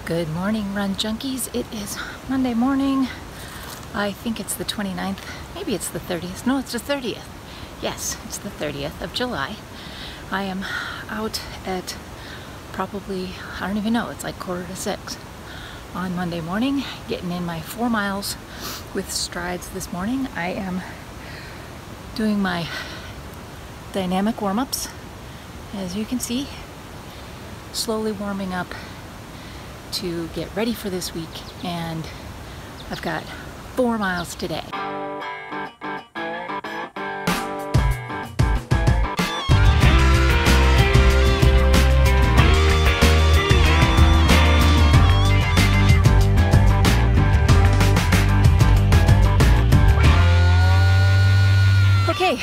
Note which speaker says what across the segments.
Speaker 1: Good morning, Run Junkies. It is Monday morning. I think it's the 29th. Maybe it's the 30th. No, it's the 30th. Yes, it's the 30th of July. I am out at probably, I don't even know, it's like 5:45 on Monday morning, getting in my 4 miles with strides this morning. I am doing my dynamic warm-ups, as you can see, slowly warming up to get ready for this week, and I've got 4 miles today. Okay,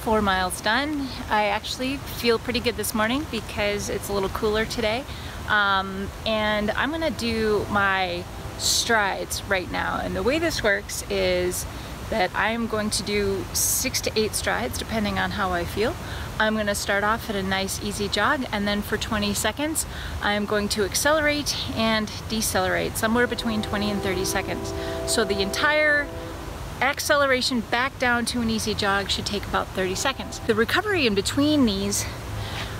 Speaker 1: 4 miles done. I actually feel pretty good this morning because it's a little cooler today. And I'm gonna do my strides right now. And the way this works is that I'm going to do 6 to 8 strides depending on how I feel. I'm gonna start off at a nice easy jog, and then for 20 seconds I'm going to accelerate and decelerate, somewhere between 20 and 30 seconds. So the entire acceleration back down to an easy jog should take about 30 seconds. The recovery in between these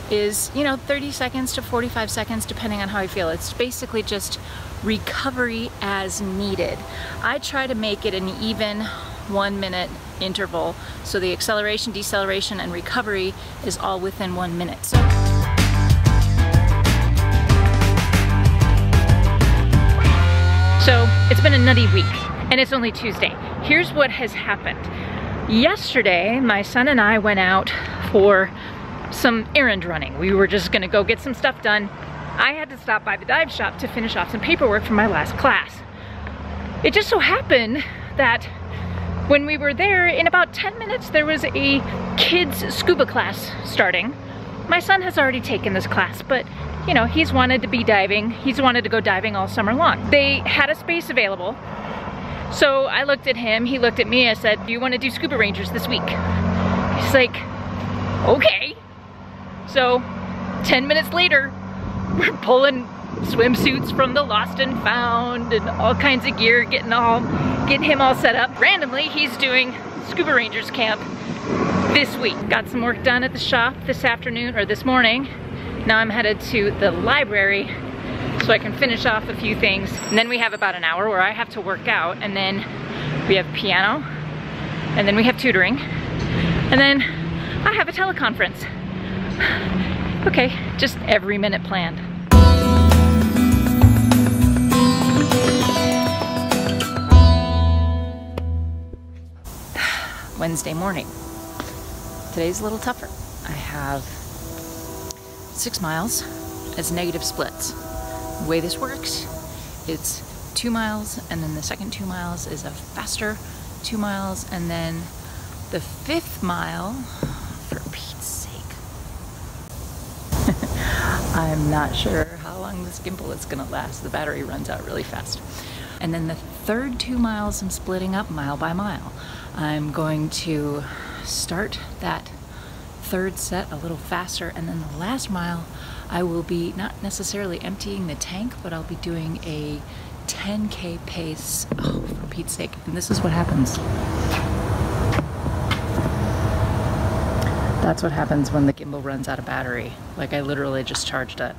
Speaker 1: is, 30 seconds to 45 seconds depending on how I feel. It's basically just recovery as needed. I try to make it an even 1 minute interval, so the acceleration, deceleration, and recovery is all within 1 minute. So it's been a nutty week, and it's only Tuesday. Here's what has happened. Yesterday, my son and I went out for some errand running. We were just gonna go get some stuff done. I had to stop by the dive shop to finish off some paperwork for my last class. It just so happened that when we were there, in about 10 minutes, there was a kids scuba class starting. My son has already taken this class, but he's wanted to be diving. He's wanted to go diving all summer long. They had a space available. So I looked at him, he looked at me, I said, "Do you want to do scuba rangers this week?" He's like, "Okay." So 10 minutes later, we're pulling swimsuits from the lost and found and all kinds of gear, getting him all set up. Randomly, he's doing scuba rangers camp this week. Got some work done at the shop this afternoon, or this morning. Now I'm headed to the library so I can finish off a few things. And then we have about an hour where I have to work out, and then we have piano, and then we have tutoring, and then I have a teleconference. Okay, just every minute planned. Wednesday morning. Today's a little tougher. I have 6 miles as negative splits. The way this works, it's 2 miles, and then the second 2 miles is a faster 2 miles, and then the 5th mile, for Pete's sake, I'm not sure how long this gimbal is gonna last. The battery runs out really fast. And then the third 2 miles I'm splitting up mile by mile. I'm going to start that third set a little faster, and then the last mile I will be not necessarily emptying the tank, but I'll be doing a 10K pace. Oh, for Pete's sake. And this is what happens. That's what happens when the gimbal runs out of battery. Like, I literally just charged it.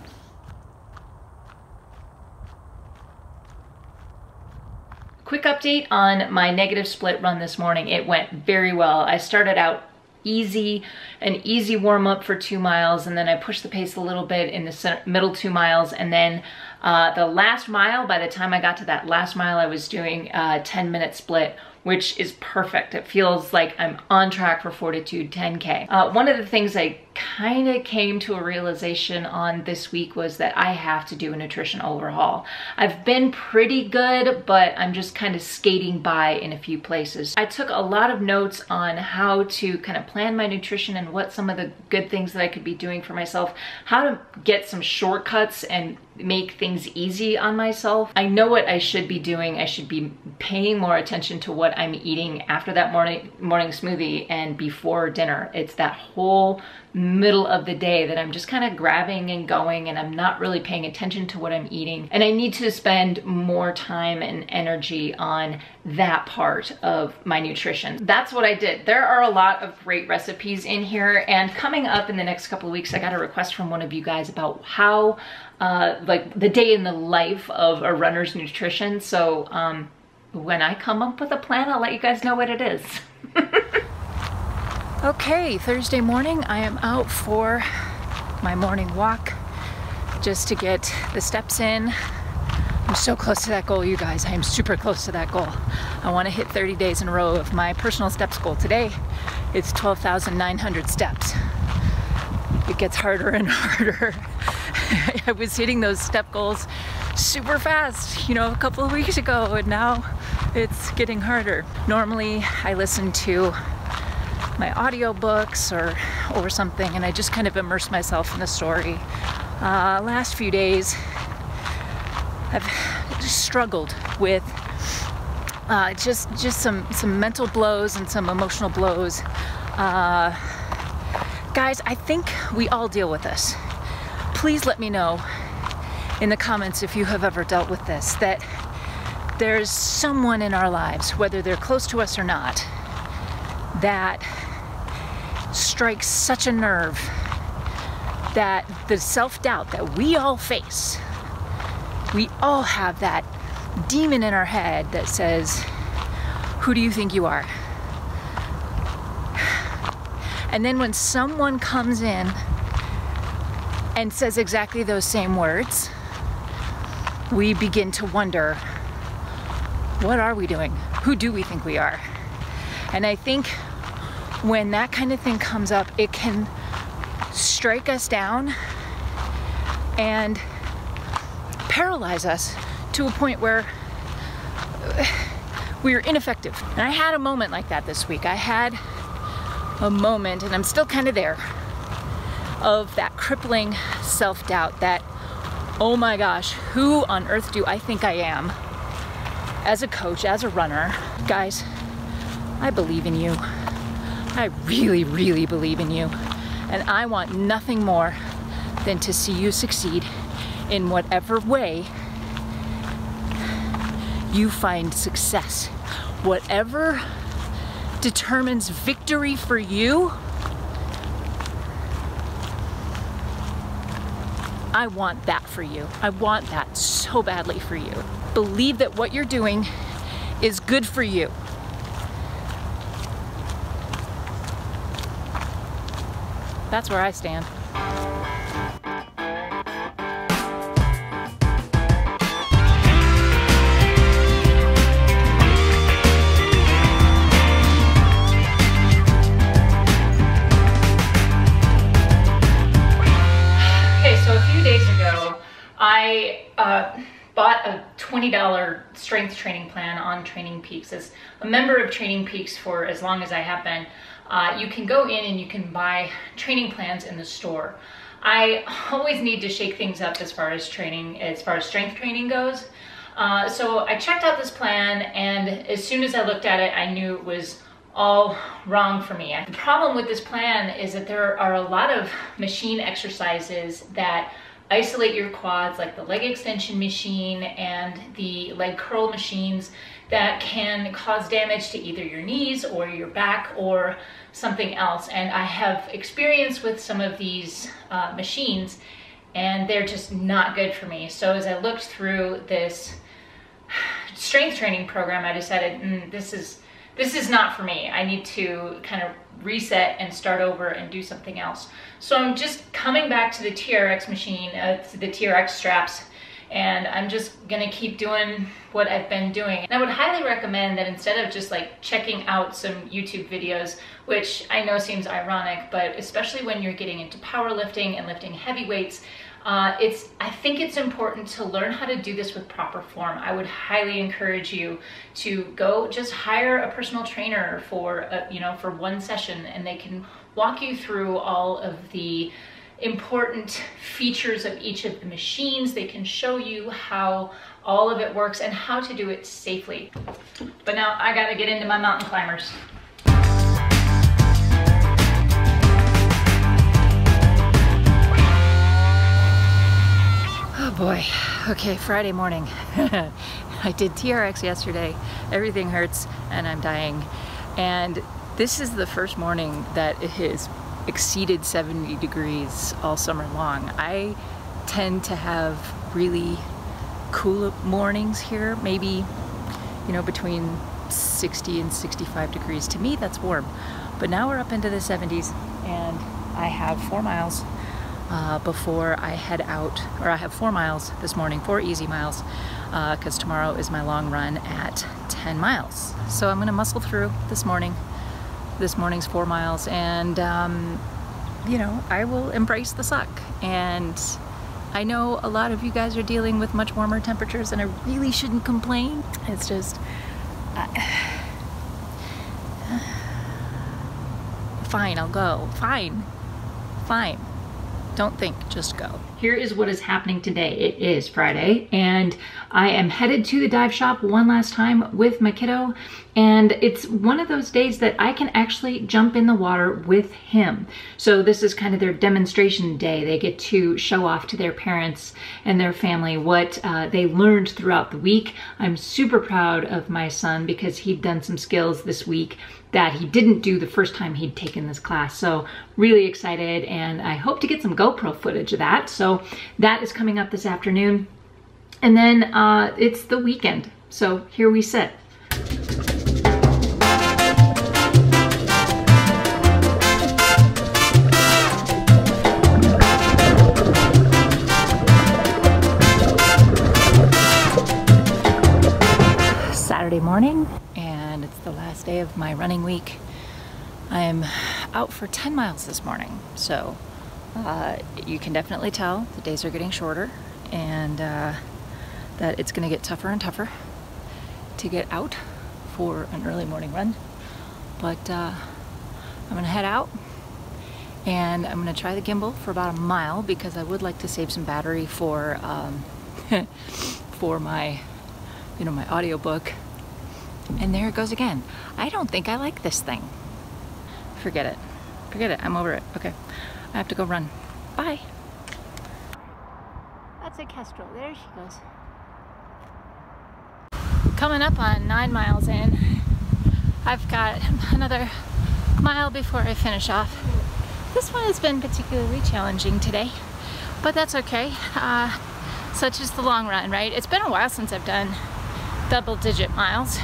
Speaker 1: Quick update on my negative split run this morning. It went very well. I started out an easy warm up for 2 miles, and then I pushed the pace a little bit in the middle 2 miles, and then the last mile, by the time I got to that last mile, I was doing a 10-minute split, which is perfect. It feels like I'm on track for Fortitude 10K. One of the things I kind of came to a realization on this week was that I have to do a nutrition overhaul. I've been pretty good, but I'm just kind of skating by in a few places. I took a lot of notes on how to kind of plan my nutrition and what some of the good things that I could be doing for myself, how to get some shortcuts and make things easy on myself. I know what I should be doing. I should be paying more attention to what I'm eating after that morning smoothie and before dinner. It's that whole middle of the day that I'm just kind of grabbing and going, and I'm not really paying attention to what I'm eating. And I need to spend more time and energy on that part of my nutrition. That's what I did. There are a lot of great recipes in here, and coming up in the next couple of weeks, I got a request from one of you guys about how like the day in the life of a runner's nutrition. So when I come up with a plan, I'll let you guys know what it is. Okay, Thursday morning, I am out for my morning walk just to get the steps in. I'm so close to that goal, you guys. I am super close to that goal. I want to hit 30 days in a row of my personal steps goal. Today, it's 12,900 steps. It gets harder and harder. I was hitting those step goals super fast, you know, a couple of weeks ago, and now it's getting harder. Normally, I listen to my audiobooks or something, and I just kind of immerse myself in the story. Last few days, I've just struggled with just some mental blows and some emotional blows. Guys, I think we all deal with this. Please let me know in the comments if you have ever dealt with this, that there's someone in our lives, whether they're close to us or not, that strikes such a nerve that the self-doubt that we all face, we all have that demon in our head that says, who do you think you are? And then when someone comes in and says exactly those same words, we begin to wonder, what are we doing? Who do we think we are? And I think when that kind of thing comes up, it can strike us down and paralyze us to a point where we're ineffective. And I had a moment like that this week. I had a moment, and I'm still kind of there, of that crippling self-doubt that, oh my gosh, who on earth do I think I am as a coach, as a runner? Guys, I believe in you. I really, really believe in you. And I want nothing more than to see you succeed in whatever way you find success. Whatever determines victory for you, I want that for you. I want that so badly for you. Believe that what you're doing is good for you. That's where I stand. Okay, so a few days ago, I bought a $20 strength training plan on Training Peaks. As a member of Training Peaks for as long as I have been, you can go in and you can buy training plans in the store. I always need to shake things up as far as training, as far as strength training goes. So I checked out this plan, and as soon as I looked at it, I knew it was all wrong for me. The problem with this plan is that there are a lot of machine exercises that isolate your quads, like the leg extension machine and the leg curl machines, that can cause damage to either your knees or your back or something else. And I have experience with some of these machines, and they're just not good for me. So as I looked through this strength training program, I decided this is not for me. I need to kind of reset and start over and do something else. So I'm just coming back to the TRX machine, to the TRX straps, and I'm just gonna keep doing what I've been doing. And I would highly recommend that instead of just like checking out some YouTube videos, which I know seems ironic, but especially when you're getting into powerlifting and lifting heavy weights, I think it's important to learn how to do this with proper form. I would highly encourage you to go just hire a personal trainer for for one session, and they can walk you through all of the important features of each of the machines. They can show you how all of it works and how to do it safely. But now I gotta get into my mountain climbers. Boy, okay, Friday morning. I did TRX yesterday. Everything hurts and I'm dying. And this is the first morning that it has exceeded 70 degrees all summer long. I tend to have really cool mornings here, maybe, you know, between 60 and 65 degrees. To me, that's warm. But now we're up into the 70s and I have 4 miles before I head out, or I have 4 miles this morning, 4 easy miles, because tomorrow is my long run at 10 miles. So I'm gonna muscle through this morning. This morning's 4 miles, and you know, I will embrace the suck. And I know a lot of you guys are dealing with much warmer temperatures and I really shouldn't complain. It's just, fine, I'll go. Fine. Don't think, just go. Here is what is happening today. It is Friday and I am headed to the dive shop one last time with my kiddo, and it's one of those days that I can actually jump in the water with him. So this is kind of their demonstration day. They get to show off to their parents and their family what they learned throughout the week. I'm super proud of my son because he'd done some skills this week that he didn't do the first time he'd taken this class. So really excited, and I hope to get some GoPro footage of that. So that is coming up this afternoon. And then it's the weekend. So here we sit. Saturday morning, and it's the last day of my running week. I'm out for 10 miles this morning, so you can definitely tell the days are getting shorter, and that it's gonna get tougher and tougher to get out for an early morning run. But I'm gonna head out and I'm gonna try the gimbal for about a mile because I would like to save some battery for for my, you know, my audiobook. And there it goes again. I don't think I like this thing. Forget it. Forget it. I'm over it. Okay. I have to go run. Bye. That's a kestrel. There she goes. Coming up on 9 miles in. I've got another mile before I finish off. This one has been particularly challenging today, but that's okay. Such is the long run, right? It's been a while since I've done double-digit miles.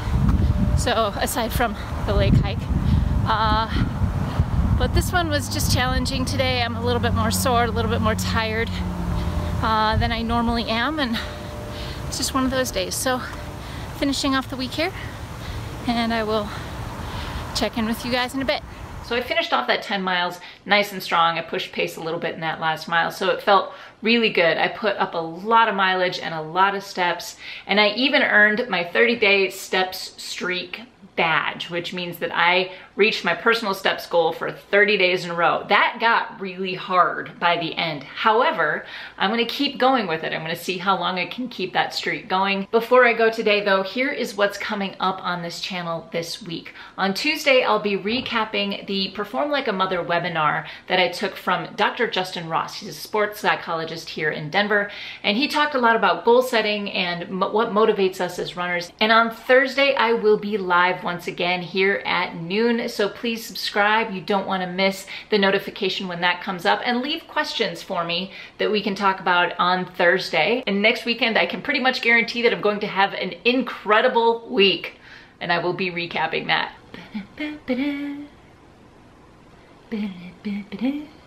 Speaker 1: So aside from the lake hike, but this one was just challenging today. I'm a little bit more sore, a little bit more tired than I normally am, and it's just one of those days. So finishing off the week here, and I will check in with you guys in a bit. So I finished off that 10 miles nice and strong. I pushed pace a little bit in that last mile, so it felt really good. I put up a lot of mileage and a lot of steps, and I even earned my 30-day steps streak badge, which means that I reached my personal steps goal for 30 days in a row. That got really hard by the end. However, I'm gonna keep going with it. I'm gonna see how long I can keep that streak going. Before I go today though, here is what's coming up on this channel this week. On Tuesday, I'll be recapping the Perform Like a Mother webinar that I took from Dr. Justin Ross. He's a sports psychologist here in Denver, and he talked a lot about goal setting and what motivates us as runners. And on Thursday, I will be live once again here at noon, so please subscribe. You don't want to miss the notification when that comes up, and leave questions for me that we can talk about on Thursday. And next weekend, I can pretty much guarantee that I'm going to have an incredible week, and I will be recapping that.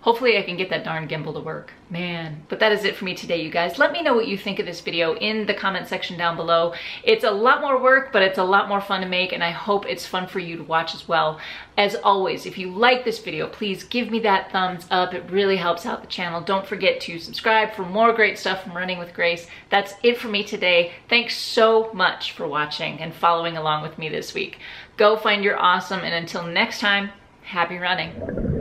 Speaker 1: Hopefully I can get that darn gimbal to work, man. But that is it for me today, you guys. Let me know what you think of this video in the comment section down below. It's a lot more work, but it's a lot more fun to make, and I hope it's fun for you to watch as well. As always, if you like this video, please give me that thumbs up. It really helps out the channel. Don't forget to subscribe for more great stuff from Running with Grace. That's it for me today. Thanks so much for watching and following along with me this week. Go find your awesome, and until next time, happy running.